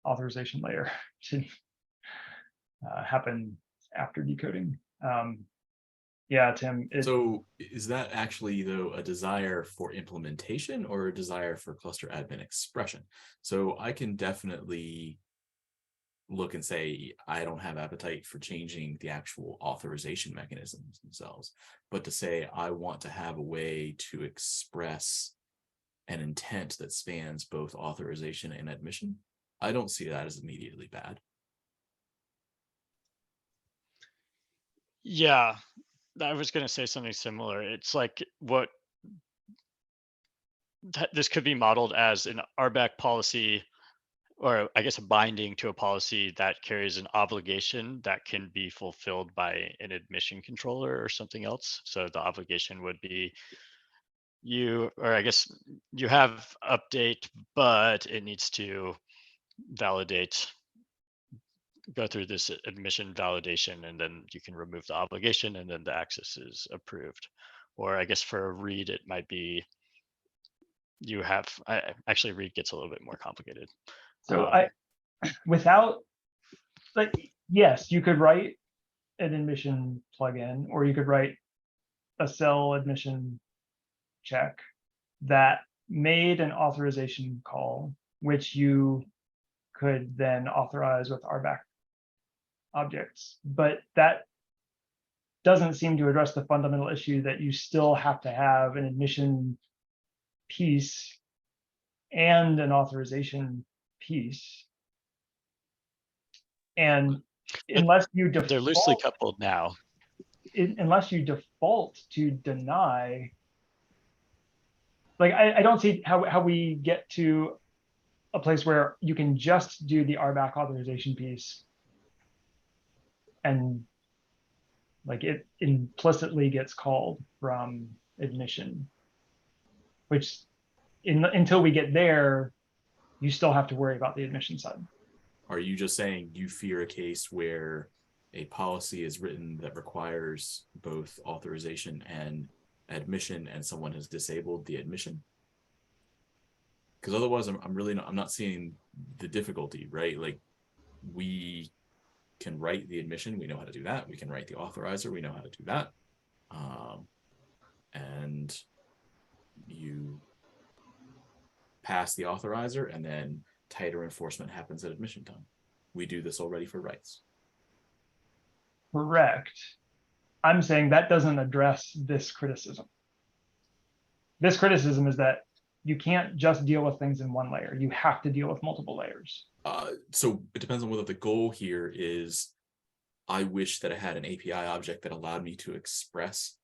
S5: authorization layer to happen after decoding. Yeah, Tim.
S4: So is that actually, though, a desire for implementation or a desire for cluster admin expression? So I can definitely look and say, I don't have appetite for changing the actual authorization mechanisms themselves, but to say I want to have a way to express an intent that spans both authorization and admission, I don't see that as immediately bad.
S1: Yeah, I was going to say something similar. It's like this could be modeled as an RBAC policy, or I guess a binding to a policy that carries an obligation that can be fulfilled by an admission controller or something else. So the obligation would be you have update, but it needs to go through this admission validation, and then you can remove the obligation and then the access is approved. Or I guess for a read, it might be actually read gets a little bit more complicated.
S5: So without, like, yes, you could write an admission plugin, or you could write a cell admission check that made an authorization call, which you could then authorize with RBAC objects. But that doesn't seem to address the fundamental issue that you still have to have an admission piece and an authorization piece. And unless you default,
S1: they're loosely coupled now.
S5: Unless you default to deny, like I don't see how we get to a place where you can just do the RBAC authorization piece, and like it implicitly gets called from admission, which until we get there, you still have to worry about the admission side.
S4: Are you just saying you fear a case where a policy is written that requires both authorization and admission, and someone has disabled the admission? Because otherwise, I'm not seeing the difficulty, right? Like, we can write the admission, we know how to do that. We can write the authorizer, we know how to do that. And you pass the authorizer, and then tighter enforcement happens at admission time. We do this already for rights.
S5: Correct. I'm saying that doesn't address this criticism. This criticism is that you can't just deal with things in one layer. You have to deal with multiple layers.
S4: So it depends on whether the goal here is, I wish that I had an API object that allowed me to express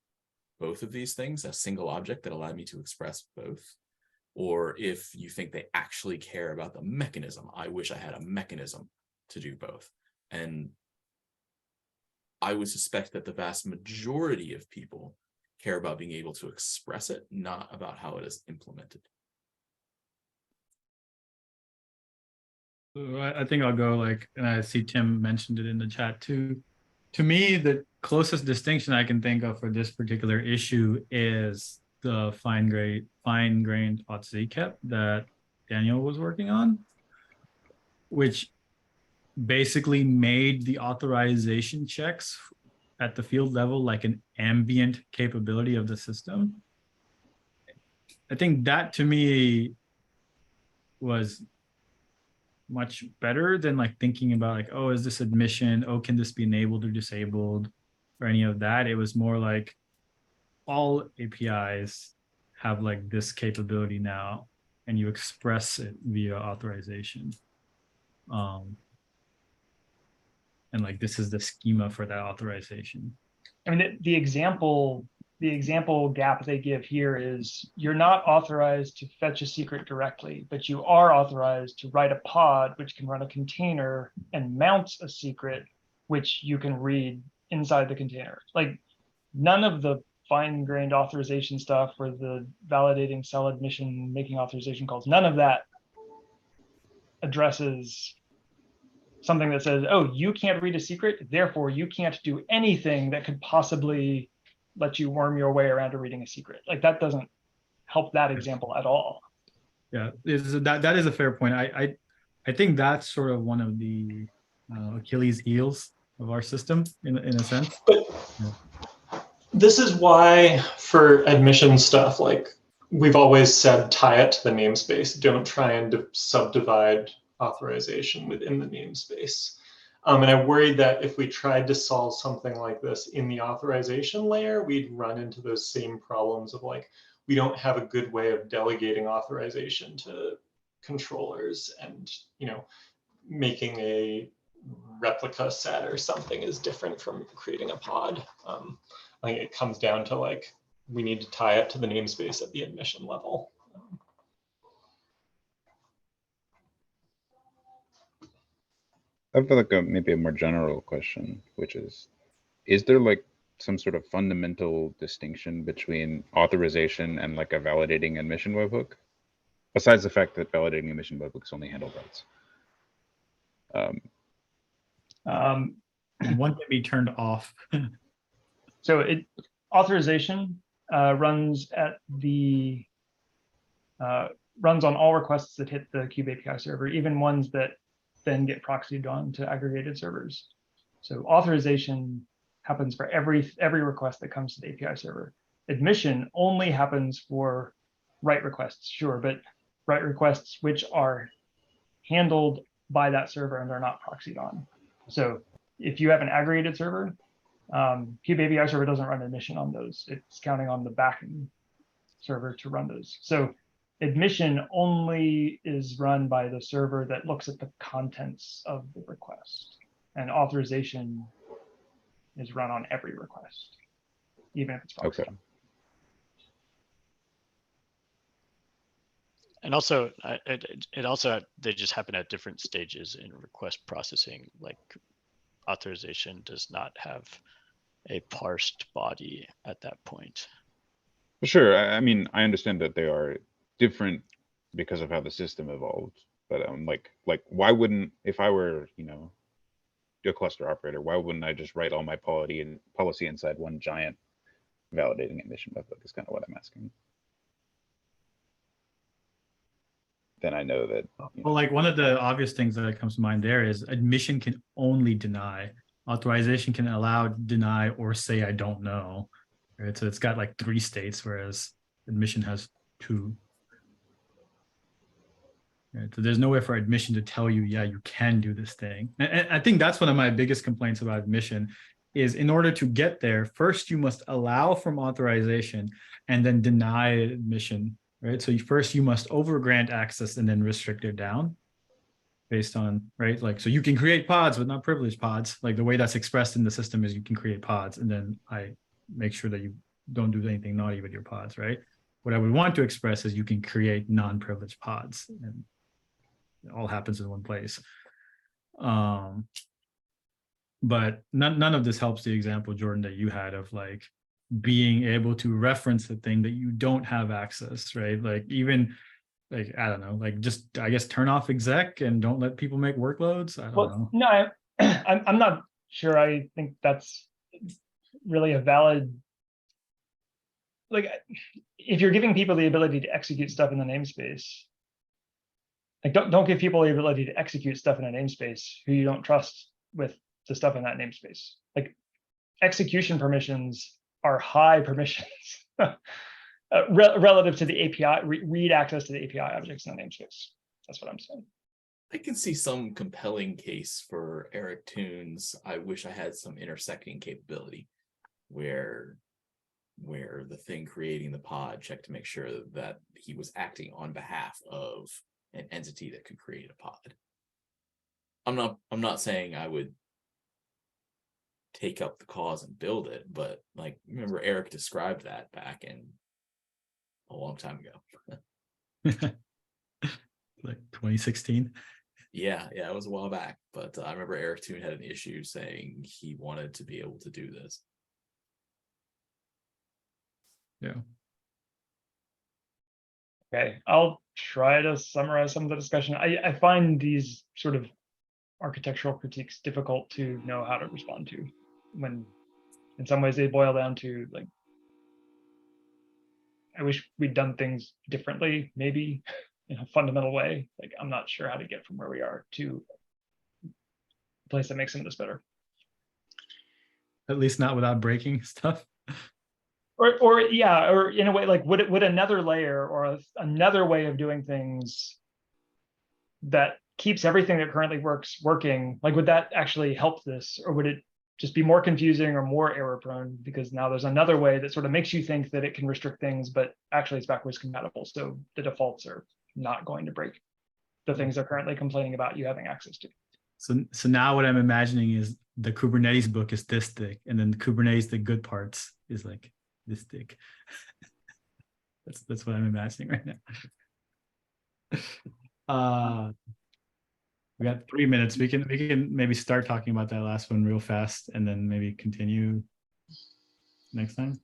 S4: both of these things, a single object that allowed me to express both. Or if you think they actually care about the mechanism, I wish I had a mechanism to do both. And I would suspect that the vast majority of people care about being able to express it, not about how it is implemented.
S3: So I think I'll go like, and I see Tim mentioned it in the chat too. To me, the closest distinction I can think of for this particular issue is the fine-grained auth that Daniel was working on, which basically made the authorization checks at the field level like an ambient capability of the system. I think that to me was much better than like thinking about like, oh, is this admission? Oh, can this be enabled or disabled or any of that? It was more like all APIs have like this capability now, and you express it via authorization. And like, this is the schema for that authorization.
S5: I mean, the example gap they give here is you're not authorized to fetch a secret directly, but you are authorized to write a pod which can run a container and mounts a secret which you can read inside the container. Like, none of the fine-grained authorization stuff or the validating cell admission, making authorization calls, none of that addresses something that says, oh, you can't read a secret, therefore you can't do anything that could possibly let you worm your way around to reading a secret. Like, that doesn't help that example at all.
S3: Yeah, that is a fair point. I think that's sort of one of the Achilles heels of our system in a sense.
S6: But this is why for admission stuff, like, we've always said, tie it to the namespace. Don't try and subdivide authorization within the namespace. And I worried that if we tried to solve something like this in the authorization layer, we'd run into those same problems of like, we don't have a good way of delegating authorization to controllers, and, you know, making a replica set or something is different from creating a pod. I think it comes down to like, we need to tie it to the namespace at the admission level.
S7: I feel like maybe a more general question, which is there like some sort of fundamental distinction between authorization and like a validating admission webhook? Besides the fact that validating admission webhooks only handle rights.
S3: One can be turned off.
S5: So authorization runs on all requests that hit the Cube API server, even ones that then get proxied on to aggregated servers. So authorization happens for every request that comes to the API server. Admission only happens for write requests, sure, but write requests which are handled by that server and they're not proxied on. So if you have an aggregated server, Cube API server doesn't run admission on those. It's counting on the backend server to run those. So admission only is run by the server that looks at the contents of the request, and authorization is run on every request, even if it's proxied.
S7: Okay.
S1: And also, it also, they just happen at different stages in request processing. Like authorization does not have a parsed body at that point.
S7: Sure, I mean, I understand that they are different because of how the system evolved, but like why wouldn't, if I were, you know, a cluster operator, why wouldn't I just write all my policy inside one giant validating admission notebook is kind of what I'm asking. Then I know that.
S3: Well, like one of the obvious things that comes to mind there is admission can only deny. Authorization can allow, deny, or say I don't know. Right? So it's got like 3 states, whereas admission has 2. Right? So there's no way for admission to tell you, yeah, you can do this thing. And I think that's one of my biggest complaints about admission is in order to get there, first you must allow from authorization and then deny admission. Right. So first you must overgrant access and then restrict it down based on, right? Like, so you can create pods, but not privileged pods. Like the way that's expressed in the system is you can create pods and then I make sure that you don't do anything naughty with your pods, right? What I would want to express is you can create non-privileged pods and it all happens in one place. But none of this helps the example, Jordan, that you had of like being able to reference the thing that you don't have access, right? Like even like, I don't know, like just, I guess, turn off exec and don't let people make workloads. I don't know.
S5: No, I'm not sure. I think that's really a valid, like, if you're giving people the ability to execute stuff in the namespace, like don't give people the ability to execute stuff in a namespace who you don't trust with the stuff in that namespace. Like execution permissions are high permissions relative to the API, read access to the API objects in the namespace. That's what I'm saying.
S4: I can see some compelling case for Eric Toon's I wish I had some intersecting capability where the thing creating the pod checked to make sure that he was acting on behalf of an entity that could create a pod. I'm not saying I would take up the cause and build it, but like, remember Eric described that back in a long time ago.
S3: Like 2016.
S4: Yeah, it was a while back, but I remember Eric Toon had an issue saying he wanted to be able to do this.
S3: Yeah.
S5: Okay, I'll try to summarize some of the discussion. I find these sort of architectural critiques difficult to know how to respond to, when in some ways they boil down to like, I wish we'd done things differently, maybe in a fundamental way. Like, I'm not sure how to get from where we are to a place that makes some of this better.
S3: At least not without breaking stuff.
S5: Or yeah, or in a way, like would another layer or another way of doing things that keeps everything that currently works working, like would that actually help this, or would it just be more confusing or more error prone because now there's another way that sort of makes you think that it can restrict things, but actually it's backwards compatible, so the defaults are not going to break the things they're currently complaining about you having access to.
S3: So now what I'm imagining is the Kubernetes book is this thick, and then the Kubernetes, the good parts is like this thick. That's what I'm imagining right now. We got 3 minutes. We can maybe start talking about that last one real fast, and then maybe continue next time.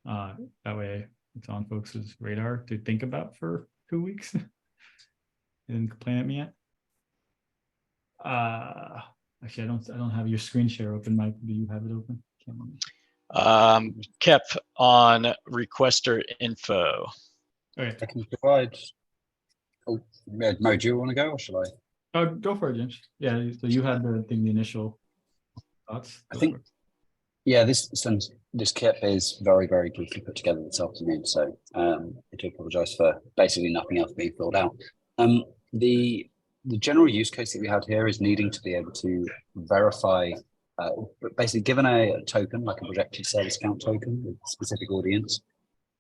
S3: That way it's on folks' radar to think about for 2 weeks. They didn't complain at me yet. Actually, I don't have your screen share open, Mike. Do you have it open? Can't remember.
S1: Kep on requester info.
S3: Okay.
S8: I can provide. Oh, Mo, do you want to go or shall I?
S3: Oh, go for it, James. Yeah, so you had the initial thoughts.
S8: I think, yeah, this kit is very, very briefly put together this afternoon. So I do apologize for basically nothing else being filled out. The general use case that we had here is needing to be able to verify, basically given a token, like a projected service account token with a specific audience,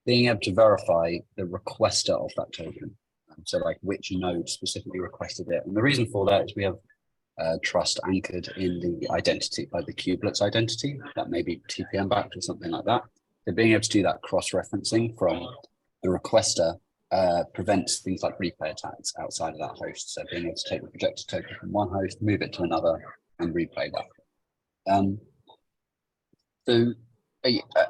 S8: being able to verify the requester of that token. So like which node specifically requested it. And the reason for that is we have trust anchored in the identity, like the kubelets identity, that may be TPM backed or something like that. So being able to do that cross-referencing from the requester prevents things like replay attacks outside of that host. So being able to take the projected token from one host, move it to another, and replay that. So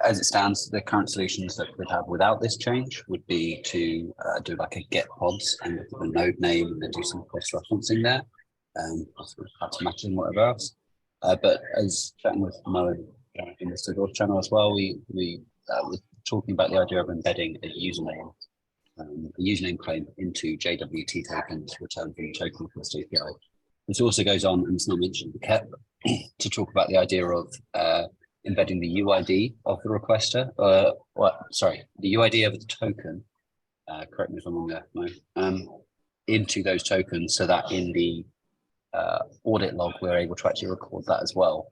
S8: as it stands, the current solutions that we'd have without this change would be to do like a get pods and look at the node name and then do some cross-referencing there, perhaps matching whatever else. But as chatting with Mo in the Sig-Auth channel as well, we were talking about the idea of embedding a username claim into JWT tokens returned from the token request API. This also goes on, and it's not mentioned in the KEP, to talk about the idea of embedding the UID of the requester, the UID of the token, correct me if I'm wrong there, Mo, into those tokens so that in the audit log, we're able to actually record that as well.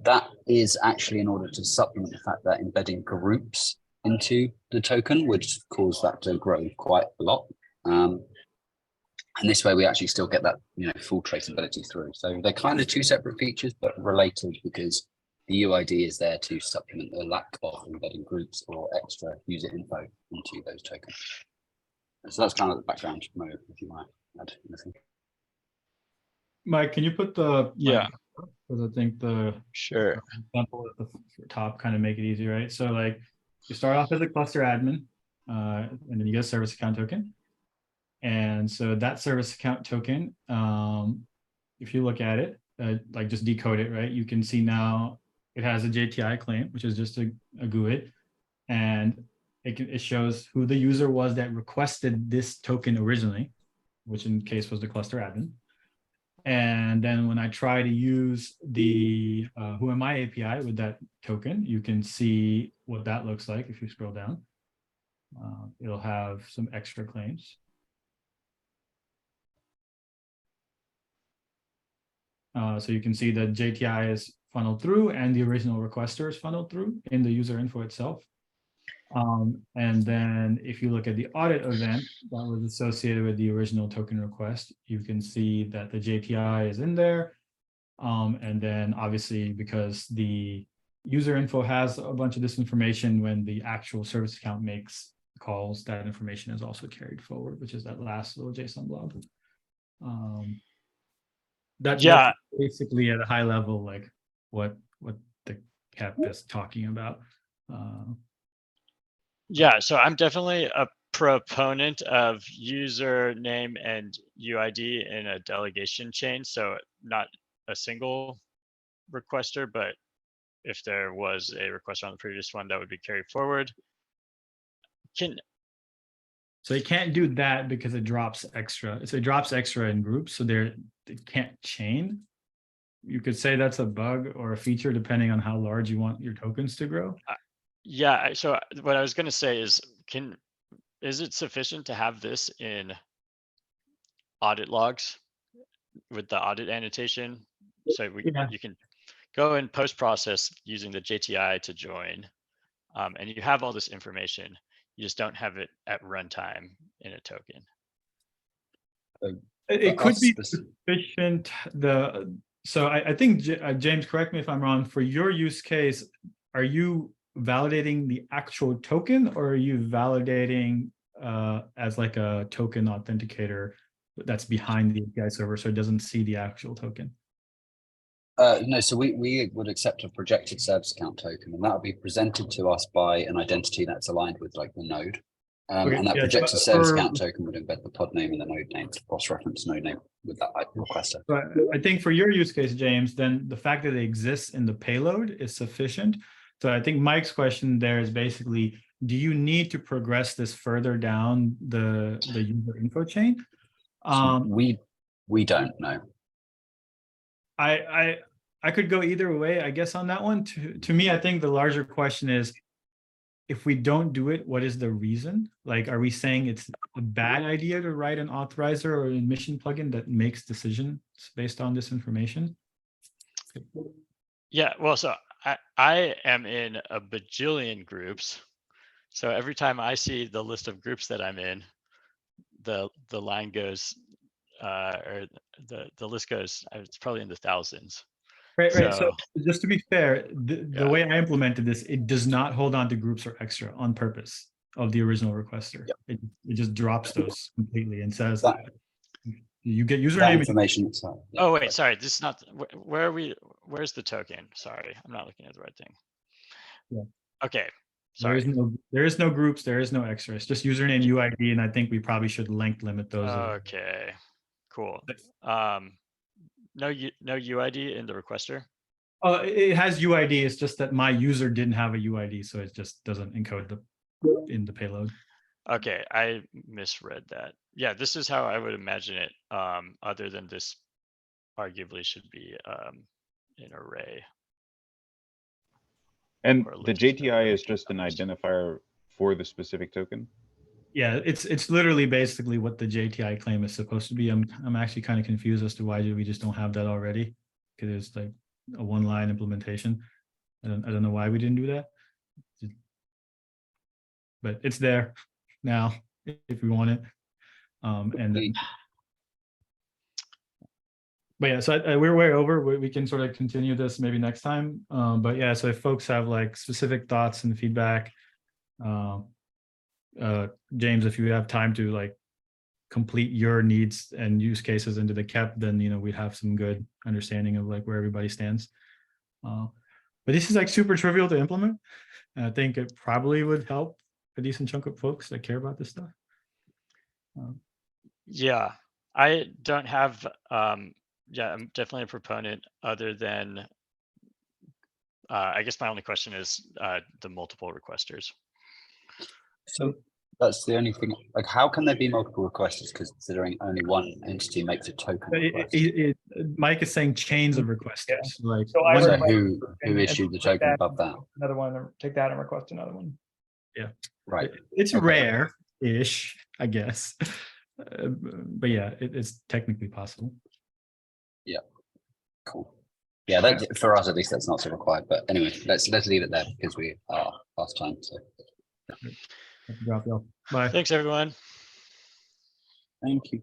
S8: That is actually in order to supplement the fact that embedding groups into the token would cause that to grow quite a lot. And this way we actually still get that, full traceability through. So they're kind of two separate features, but related because the UID is there to supplement the lack of embedding groups or extra user info into those tokens. So that's kind of the background, Mo, if you want to add anything.
S3: Mike, can you put the because I think the
S1: Sure.
S3: example at the top kind of make it easy, right? So like you start off as a cluster admin, and then you get a service account token. And so that service account token, if you look at it, like just decode it, right? You can see now it has a JTI claim, which is just a GUID, and it shows who the user was that requested this token originally, which in case was the cluster admin. And then when I try to use the Who Am I API with that token, you can see what that looks like if you scroll down. It'll have some extra claims. So you can see that JTI is funneled through and the original requester is funneled through in the user info itself. And then if you look at the audit event that was associated with the original token request, you can see that the JTI is in there. And then obviously because the user info has a bunch of this information, when the actual service account makes calls, that information is also carried forward, which is that last little JSON blob. That's basically at a high level, like what the KEP is talking about.
S1: Yeah, so I'm definitely a proponent of username and UID in a delegation chain. So not a single requester, but if there was a requester on the previous one, that would be carried forward.
S3: So you can't do that because it drops extra. So it drops extra in groups, so it can't chain. You could say that's a bug or a feature depending on how large you want your tokens to grow.
S1: Yeah, so what I was going to say is, is it sufficient to have this in audit logs with the audit annotation? So you can go and post-process using the JTI to join, and you have all this information. You just don't have it at runtime in a token.
S3: It could be sufficient. So I think, James, correct me if I'm wrong, for your use case, are you validating the actual token, or are you validating as like a token authenticator that's behind the API server so it doesn't see the actual token?
S8: No, so we would accept a projected service account token, and that would be presented to us by an identity that's aligned with like the node. And that projected service account token would embed the pod name and the node name to cross-reference node name with that requester.
S3: But I think for your use case, James, then the fact that it exists in the payload is sufficient. So I think Mike's question there is basically, do you need to progress this further down the user info chain?
S8: We don't know.
S3: I could go either way, I guess, on that one. To me, I think the larger question is, if we don't do it, what is the reason? Like, are we saying it's a bad idea to write an authorizer or an admission plugin that makes decisions based on this information?
S1: Yeah, well, so I am in a bajillion groups. So every time I see the list of groups that I'm in, the line goes, or the list goes, it's probably in the thousands.
S3: Right. So just to be fair, the way I implemented this, it does not hold on to groups or extra on purpose. of the original requester. It just drops those completely and says
S8: That-
S3: you get
S8: That
S3: username.
S8: information itself. Yeah.
S1: Oh wait, sorry. This is not. Where are we? Where's the token? Sorry, I'm not looking at the right thing.
S3: Yeah.
S1: Okay.
S3: There
S1: Sorry.
S3: is no groups. There is no extra. It's just username, UID, and I think we probably should length limit those.
S1: Okay. Cool. No UID in the requester.
S3: It has UID. It's just that my user didn't have a UID, so it just doesn't encode in the payload.
S1: Okay, I misread that. Yeah, this is how I would imagine it. Other than this, arguably should be an array.
S7: And
S1: Or
S7: the
S1: list.
S7: JTI is just an identifier for the specific token.
S3: Yeah, it's literally basically what the JTI claim is supposed to be. I'm actually kind of confused as to why we just don't have that already, because it's like a one-line implementation. I don't know why we didn't do that, but it's there now if we want it. And then, but yeah, so we're way over. We can sort of continue this maybe next time. But yeah, so if folks have like specific thoughts and feedback, James, if you have time to like complete your needs and use cases into the KEP, then we have some good understanding of like where everybody stands. But this is like super trivial to implement, and I think it probably would help a decent chunk of folks that care about this stuff.
S1: Yeah, I don't have. Yeah, I'm definitely a proponent. Other than, I guess my only question is the multiple requesters.
S8: So that's the only thing. Like, how can there be multiple requesters? Because considering only one entity makes a token request.
S3: Mike is saying chains of requesters. Like,
S5: So I
S8: So
S5: request
S8: who
S5: and
S8: issued the
S5: take
S8: token
S5: that,
S8: above that?
S5: Another one, or take that and request another one.
S8: Right.
S3: it's
S8: Okay.
S3: rare-ish, I guess. But yeah, it's technically possible.
S8: Cool. Yeah, that for us at least that's not so required. But anyway, let's leave it there because we are past time. So
S3: Drop y'all. Bye.
S1: Thanks, everyone.
S8: thank you.